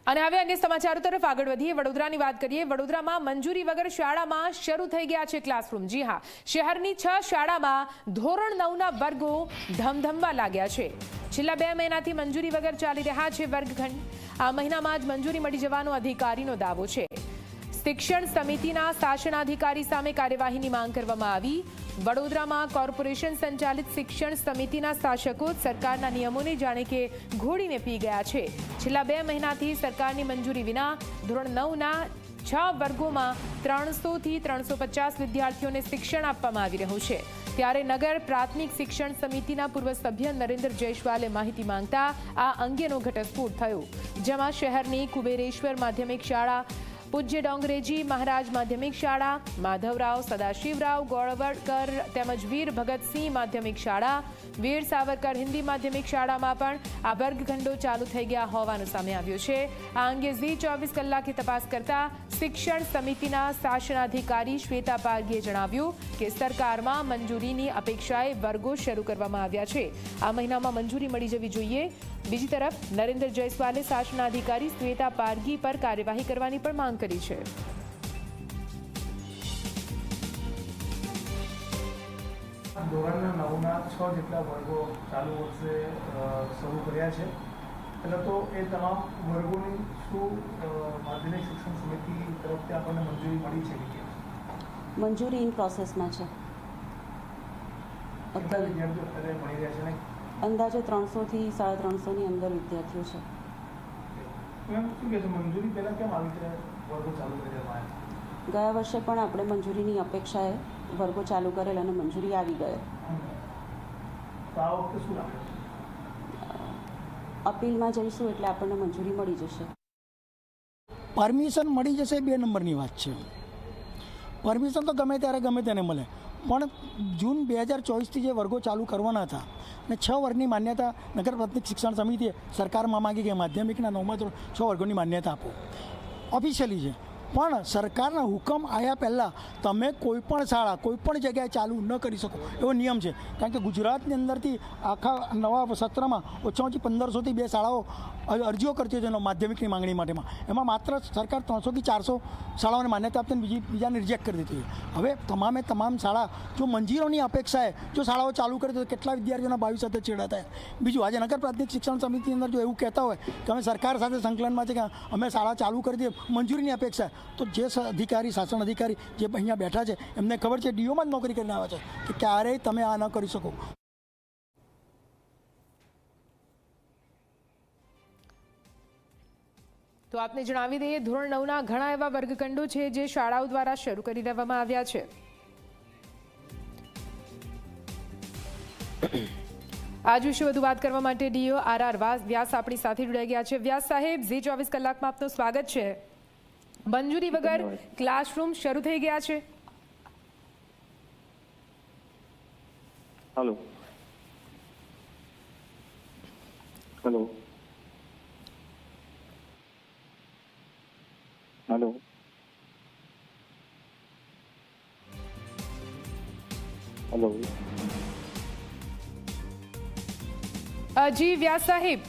અને હવે અન્ય સમાચારો તરફ આગળ વધીએ. વડોદરાની વાત કરીએ. વડોદરામાં મંજૂરી વગર શાળામાં શરૂ થઈ ગયા છે ક્લાસરૂમ. જી હા, શહેરની 6 શાળામાં ધોરણ 9ના વર્ગો ધમધમવા લાગ્યા છે. છેલ્લા 2 મહિનાથી મંજૂરી વગર ચાલી રહ્યા છે વર્ગખંડ. આ મહિનામાં જ મંજૂરી મળી જવાનો અધિકારીનો દાવો છે. શિક્ષણ સમિતિના શાસનાધિકારી સામે કાર્યવાહીની માંગ કરવામાં આવી. વડોદરામાં કોર્પોરેશન સંચાલિત શિક્ષણ સમિતિના શાસકો સરકારના નિયમોને જાણે કે ઘોડીને પી ગયા છે. છેલ્લા 2 મહિનાથી સરકારની મંજૂરી વિના ધોરણ 9ના 6 વર્ગોમાં 300થી 350 વિદ્યાર્થીઓને શિક્ષણ આપવામાં આવી રહ્યું છે. ત્યારે નગર પ્રાથમિક શિક્ષણ સમિતિના પૂર્વ સભ્ય નરેન્દ્ર જયસ્વાલે માહિતી માંગતા આ અંગેનો ઘટસ્ફોટ થયો, જેમાં શહેરની કુબેરેશ્વર માધ્યમિક શાળા, પૂજ્ય ડોંગરેજી મહારાજ માધ્યમિક શાળા, માધવરાવ સદાશિવરાવ ગોળવડકર તેમજ વીર ભગતસિંહ માધ્યમિક શાળા, વીર સાવરકર હિન્દી માધ્યમિક શાળામાં પણ આ વર્ગખંડો ચાલુ થઈ ગયા હોવાનું સામે આવ્યું છે. આ અંગે ઝી 24 કલાકે તપાસ કરતા શિક્ષણ સમિતિના શાસનાધિકારી શ્વેતા પારગીએ જણાવ્યું કે સરકારમાં મંજૂરીની અપેક્ષાએ વર્ગો શરૂ કરવામાં આવ્યા છે. આ મહિનામાં મંજૂરી મળી જવી જોઈએ. બીજી તરફ નરેન્દ્ર જયસ્વાલે શાસનાધિકારી શ્વેતા પારગી પર કાર્યવાહી કરવાની પણ માંગ કરી છે. ધોરણ 9ના 6 જેટલા વર્ગો ચાલુ વર્ષે શરૂ કર્યા છે. પહેલાં તો એ તમામ વર્ગોની શું માધ્યમિક શિક્ષણ સમિતિ તરફથી આપણને મંજૂરી મળી છે કે મંજૂરી ઇન પ્રોસેસમાં છે? કેટલા વિદ્યાર્થીઓ અત્યારે મળી રહ્યા છે? અંદાજે 300થી 350ની અંદર વિદ્યાર્થીઓ છે. મેમ શું કહે છે, મંજૂરી પહેલાં કેમ આવી રીતે વર્ગો ચાલુ કરી દેવામાં આવ્યા? ગયા વર્ષે પણ આપણે મંજૂરીની અપેક્ષાએ વર્ગો ચાલુ કરેલ અને મંજૂરી આવી ગઈ. તો આ વખતે શું લાગે છે? અપીલમાં જઈશું એટલે આપણને મંજૂરી મળી જશે. પરમિશન મળી જશે 2 નંબરની વાત છે. પરમિશન તો ગમે ત્યારે ગમે તેને મળે, પણ જૂન 2024થી જે વર્ગો ચાલુ કરવાના હતા અને 6 વર્ગની માન્યતા નગર પ્રાથમિક શિક્ષણ સમિતિએ સરકારમાં માગી કે માધ્યમિકના 9મા ધોરણ 6 વર્ગોની માન્યતા આપો. ઓફિશિયલી છે, પણ સરકારના હુકમ આવ્યા પહેલાં તમે કોઈપણ શાળા કોઈપણ જગ્યાએ ચાલુ ન કરી શકો એવો નિયમ છે. કારણ કે ગુજરાતની અંદરથી આખા નવા સત્રમાં ઓછામાં ઓછી 1500થી 2 શાળાઓ અરજીઓ કરતી હોય છે માધ્યમિકની માંગણી માટેમાં. એમાં માત્ર સરકાર 300થી 400 શાળાઓને માન્યતા આપતી બીજાને રિજેક્ટ કરી દેતી હોય. હવે તમામ શાળા જો મંજૂરીની અપેક્ષાએ જો શાળાઓ ચાલુ કરી તો કેટલા વિદ્યાર્થીઓના ભાવિ સાથે છેડા થાય. બીજું, આજે નગર પ્રાથમિક શિક્ષણ સમિતિની અંદર જો એવું કહેતા હોય કે અમે સરકાર સાથે સંકલનમાં છે કે અમે શાળા ચાલુ કરી દઈએ મંજૂરીની અપેક્ષા, તો જે અધિકારી શાસન અધિકારી જે અહીંયા બેઠા છે એમને ખબર છે, ડીઓમાં જ નોકરી કરીને આવે છે, કે ક્યારેય તમે આ ન કરી શકો. તો આપને જણાવી દઈએ, ધોરણ 9ના ઘણા એવા વર્ગખંડો છે જે શાળાઓ દ્વારા શરૂ કરી દેવામાં આવ્યા છે. આજ વિશે વધુ વાત કરવા માટે ડીઓ આર વ્યાસ આપણી સાથે જોડાઈ ગયા છે. વ્યાસ સાહેબ, ઝી 24 કલાકમાં આપનું સ્વાગત છે. મંજૂરી વગર ક્લાસરૂમ શરૂ થઈ ગયા છે. હેલો હેલો હેલો હેલો જી વ્યાસ સાહેબ,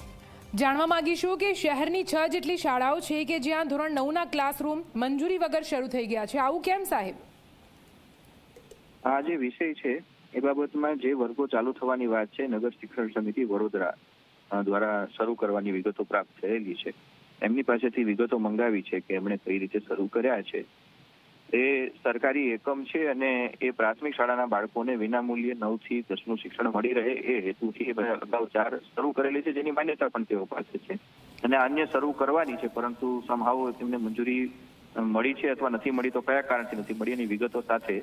જાણવા માંગીશું કે શહેરની 6 જેટલી શાળાઓ છે કે જ્યાં ધોરણ 9ના ક્લાસરૂમ મંજૂરી વગર શરૂ થઈ ગયા છે. આવું કેમ સાહેબ? આ જે વિષય છે એ બાબતમાં જે વર્ગો ચાલુ થવાની વાત છે, નગર શિક્ષણ સમિતિ વડોદરા દ્વારા શરૂ કરવાની વિગતો પ્રાપ્ત થયેલી છે. એમની પાસેથી વિગતો મંગાવી છે કે એમણે કઈ રીતે શરૂ કર્યા છે. એ સરકારી એકમ છે અને એ પ્રાથમિક શાળાના બાળકોને વિનામૂલ્યે 9 થી 10નું શિક્ષણ મળી રહે એ હેતુથી અગાઉ 4 શરૂ કરેલી છે, જેની માન્યતા પણ તેઓ પાસે છે અને અન્ય શરૂ કરવાની છે. પરંતુ સમહાવ તેમને મંજૂરી મળી છે અથવા નથી મળી, તો કયા કારણથી નથી મળી એની વિગતો સાથે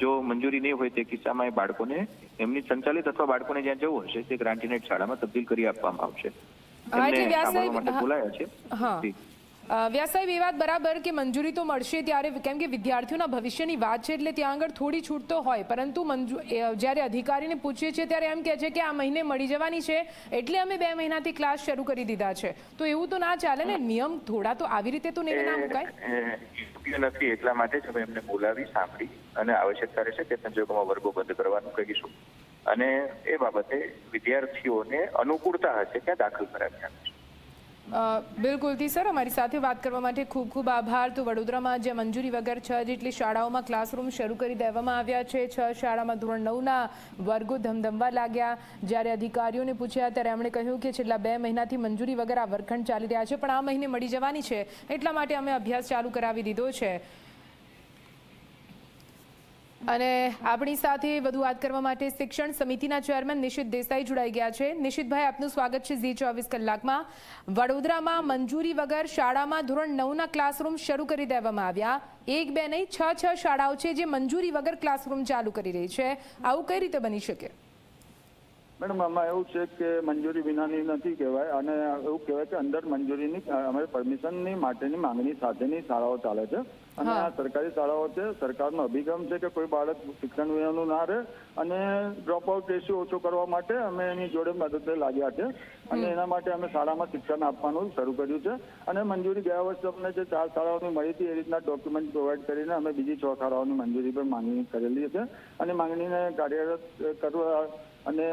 જો મંજૂરી નહીં હોય તે કિસ્સામાં એ બાળકોને એમની સંચાલિત અથવા બાળકોને જ્યાં જવું હશે તે ગ્રાન્ટીનેટ શાળામાં તબદીલ કરી આપવામાં આવશે. બોલાયા છે. વ્યાસ સાહેબ, એ વાત બરાબર કે મંજૂરી તો મળશે ત્યારે, કેમ કે વિદ્યાર્થીઓના ભવિષ્યની વાત છે એટલે ત્યાં આગળ થોડી છૂટ તો હોય, પરંતુ જ્યારે અધિકારીને પૂછીએ છીએ ત્યારે એમ કહે છે કે આ મહિને મળી જવાની છે એટલે અમે 2 મહિનાથી ક્લાસ શરૂ કરી દીધા છે. તો એવું તો ના ચાલે ને, નિયમ થોડા તો આવી રીતે તો નહીં ના મુકાય. નથી, એટલા માટે જ અમે એમને બોલાવી સાંભળી અને આવશ્યકતા રહેશે તે સંજોગોમાં વર્ગો બંધ કરવાનું કહીશું અને એ બાબતે વિદ્યાર્થીઓને અનુકૂળતા હશે ત્યાં દાખલ કરાવી આપીશું. બિલકુલથી સર, અમારી સાથે વાત કરવા માટે ખૂબ ખૂબ આભાર. તો વડોદરામાં જે મંજૂરી વગર 6 જેટલી શાળાઓમાં ક્લાસરૂમ શરૂ કરી દેવામાં આવ્યા છે. 6 શાળામાં ધોરણ 9ના વર્ગો ધમધમવા લાગ્યા. જ્યારે અધિકારીઓને પૂછ્યા ત્યારે એમણે કહ્યું કે છેલ્લા 2 મહિનાથી મંજૂરી વગર આ વર્ગખંડ ચાલી રહ્યા છે, પણ આ મહિને મળી જવાની છે, એટલા માટે અમે અભ્યાસ ચાલુ કરાવી દીધો છે. અને આપણી સાથે વધુ વાત કરવા માટે શિક્ષણ સમિતિના ચેરમેન નિશિત દેસાઈ જોડાઈ ગયા છે. નિશિતભાઈ, આપનું સ્વાગત છે ઝી 24 કલાકમાં. વડોદરામાં મંજૂરી વગર શાળામાં ધોરણ 9ના ક્લાસરૂમ શરૂ કરી દેવામાં આવ્યા. 1, 2 નહીં, 6 શાળાઓ છે જે મંજૂરી વગર ક્લાસરૂમ ચાલુ કરી રહી છે. આવું કઈ રીતે બની શકે? મેડમ, આમાં એવું છે કે મંજૂરી વિનાની નથી કહેવાય, અને એવું કહેવાય કે અંદર મંજૂરીની અમારે પરમિશનની માટેની માંગણી સાથેની શાળાઓ ચાલે છે. અને આ સરકારી શાળાઓ છે. સરકારનો અભિગમ છે કે કોઈ બાળક શિક્ષણ વિનાનું ના રહે, અને ડ્રોપ આઉટ રેશિયો ઓછો કરવા માટે અમે એની જોડે મદદે લાગ્યા છે. અને એના માટે અમે શાળામાં શિક્ષણ આપવાનું શરૂ કર્યું છે. અને મંજૂરી ગયા વર્ષે અમને જે 4 શાળાઓની મળી હતી એ રીતના ડોક્યુમેન્ટ પ્રોવાઈડ કરીને અમે બીજી 6 શાળાઓની મંજૂરી પર માંગણી કરેલી છે. અને માંગણીને કાર્યરત કરવા અને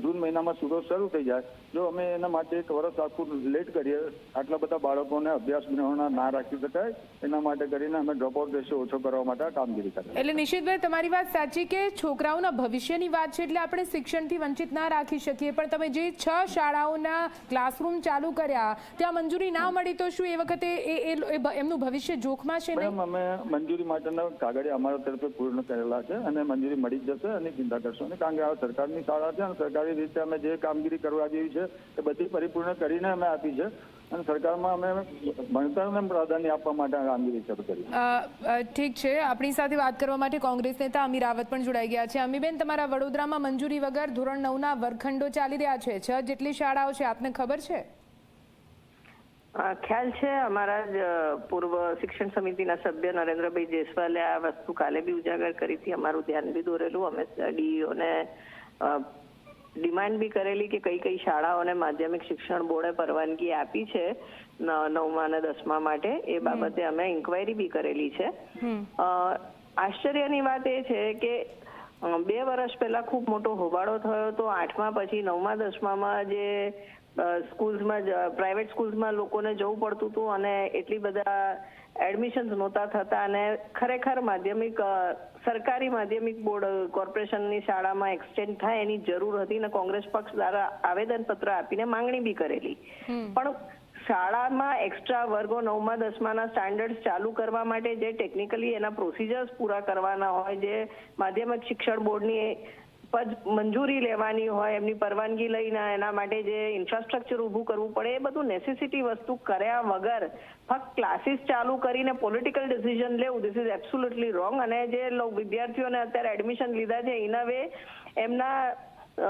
જૂન મહિનામાં સુરો શરૂ થઈ જાય. જો અમે એના માટે 1 વર્ષ આખું લેટ કરીએ, આટલા બધા બાળકોને અભ્યાસ ગ્રહણના ના રાખી શકાય, એના માટે કરીને અમે ડ્રોપઆઉટ રેશિયો ઓછો કરવા માટે કામગીરી કરીએ. એટલે નિશિતભાઈ, તમારી વાત સાચી કે છોકરાઓના ભવિષ્યની વાત છે, એટલે આપણે શિક્ષણથી વંચિત ના રાખી શકીએ, પણ તમે જે 6 શાળાઓના ક્લાસરૂમ ચાલુ કર્યા ત્યાં મંજૂરી ના મળી તો શું એ વખતે એમનું ભવિષ્ય જોખમાં છે? મેડમ, અમે મંજૂરી માટેના કાગળિયા અમારા તરફે પૂર્ણ કરેલા છે, અને મંજૂરી મળી જશે, અને ચિંતા કરશો નહીં, કારણ કે આ સરકારની શાળા છે, અને સરકારી રીતે અમે જે કામગીરી કરવા જેવી છે એ બધી પરિપૂર્ણ કરીને અમે આપી છે. અને સરકારમાં અમે ભણતરને પ્રાધાન્ય આપવા માટે કામગીરી શરૂ કરી. ઠીક છે. આપણી સાથે વાત કરવા માટે કોંગ્રેસ નેતા અમી રાવત પણ જોડાઈ ગયા છે. અમીબેન, તમારા વડોદરામાં મંજૂરી વગર ધોરણ 9ના વર્ગખંડો ચાલી રહ્યા છે. 6 જેટલી શાળાઓ છે, આપને ખબર છે? ખ્યાલ છે. અમારા જ પૂર્વ શિક્ષણ સમિતિના સભ્ય નરેન્દ્રભાઈ જયસ્વાલે આ વસ્તુ કાલે બી ઉજાગર કરી હતી. અમારું ધ્યાન બી દોરેલું. અમે ડીઈઓને ડિમાન્ડ બી કરેલી કે કઈ શાળાઓને માધ્યમિક શિક્ષણ બોર્ડે પરવાનગી આપી છે 9મા અને 10મા માટે. એ બાબતે અમે ઇન્ક્વાયરી બી કરેલી છે. આશ્ચર્યની વાત એ છે કે 2 વર્ષ પહેલા ખૂબ મોટો હોબાળો થયો તો 8મા પછી 9મા 10મામાં જે સ્કૂલ્સમાં પ્રાઇવેટ સ્કૂલ્સમાં લોકોને જવું પડતું હતું, અને એટલી બધા એડમિશન્સ નહોતા થતા, અને ખરેખર સરકારી માધ્યમિક બોર્ડ કોર્પોરેશનની શાળામાં એક્સટેન્ડ થાય એની જરૂર હતી, અને કોંગ્રેસ પક્ષ દ્વારા આવેદનપત્ર આપીને માંગણી બી કરેલી. પણ શાળામાં એક્સ્ટ્રા વર્ગો 9મા 10માના સ્ટાન્ડર્ડ ચાલુ કરવા માટે જે ટેકનિકલી એના પ્રોસિજર્સ પૂરા કરવાના હોય, જે માધ્યમિક શિક્ષણ બોર્ડની મંજૂરી લેવાની હોય, એમની પરવાનગી લઈને એના માટે જે ઇન્ફ્રાસ્ટ્રક્ચર ઊભું કરવું પડે, એ બધું નેસેસિટી વસ્તુ કર્યા વગર ફક્ત ક્લાસીસ ચાલુ કરીને પોલિટિકલ ડિસિઝન લેવું, ધીસ ઇઝ એબ્સોલ્યુટલી રોંગ. અને જે વિદ્યાર્થીઓને અત્યારે એડમિશન લીધા છે ઇન અ વે એમના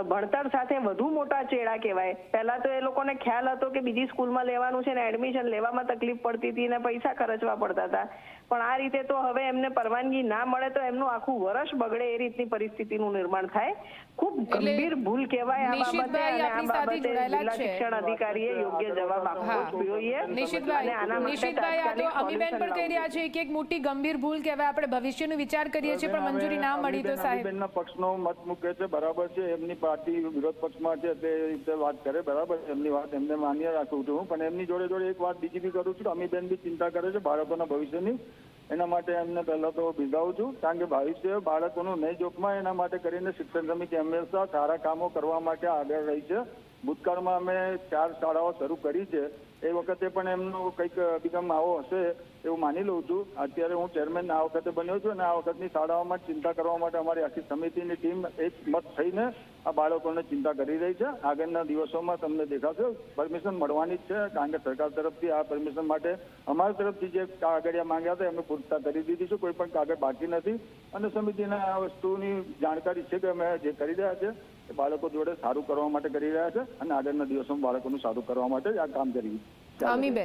ભણતર સાથે વધુ મોટા ચેડા કહેવાય. પહેલા તો એ લોકોને ખ્યાલ હતો કે બીજી સ્કૂલમાં લેવાનું છે ને એડમિશન લેવામાં તકલીફ પડતી હતી ને પૈસા ખર્ચવા પડતા હતા, પણ આ રીતે તો હવે એમને પરવાનગી ના મળે તો એમનું આખું વર્ષ બગડે એ રીતની પરિસ્થિતિનું નિર્માણ થાય. ખૂબ ગંભીર ભૂલ કહેવાય આ બાબતે, અને આ બાબતે જિલ્લા શિક્ષણ અધિકારીએ યોગ્ય જવાબ આપવો જોઈએ. નિશિતભાઈ, આ તો અમીબેન પણ કહી રહ્યા છે કે એક મોટી ગંભીર ભૂલ કહેવાય. આપણે ભવિષ્યનો વિચાર કરીએ છીએ પણ મંજૂરી ના મળી તો સાહેબ અમીબેનના પક્ષનો મત મૂકે છે, બરાબર છે. એમની પાર્ટી વિરોધ પક્ષમાં છે તે રીતે વાત કરે, બરાબર, એમની વાત એમને માન્ય રાખું છું, પણ એમની જોડે એક વાત બીજી બી કરું છું. અમીબેન બી ચિંતા કરે છે બાળકોના ભવિષ્યની. એના માટે એમને પહેલા તો બિરદાવું છું, કારણ કે ભવિષ્ય બાળકોનું નહીં જોખમાં, એના માટે કરીને શિક્ષણ સમિતિ હંમેશા સારા કામો કરવા માટે આગળ રહી છે. ભૂતકાળમાં અમે 4 શાળાઓ શરૂ કરી છે, એ વખતે પણ એમનો કંઈક અભિગમ આવો હશે એવું માની લઉં છું. અત્યારે હું ચેરમેન આ વખતે બન્યો છું, અને આ વખતની શાળાઓમાં ચિંતા કરવા માટે અમારી આખી સમિતિની ટીમ એક મત થઈને આ બાળકોને ચિંતા કરી રહી છે. આગળના દિવસોમાં તમને દેખાશે પરમિશન મળવાની જ છે, કારણ કે સરકાર તરફથી આ પરમિશન માટે અમારા તરફથી જે કાગળિયા માંગ્યા હતા એમને પૂરતા કરી દીધી છે. કોઈ પણ કાગળ બાકી નથી, અને સમિતિને આ વસ્તુની જાણકારી છે કે અમે જે કરી રહ્યા છે એ બાળકો જોડે સારું કરવા માટે કરી રહ્યા છે, અને આગળના દિવસોમાં બાળકોનું સારું કરવા માટે આ કામ કરી.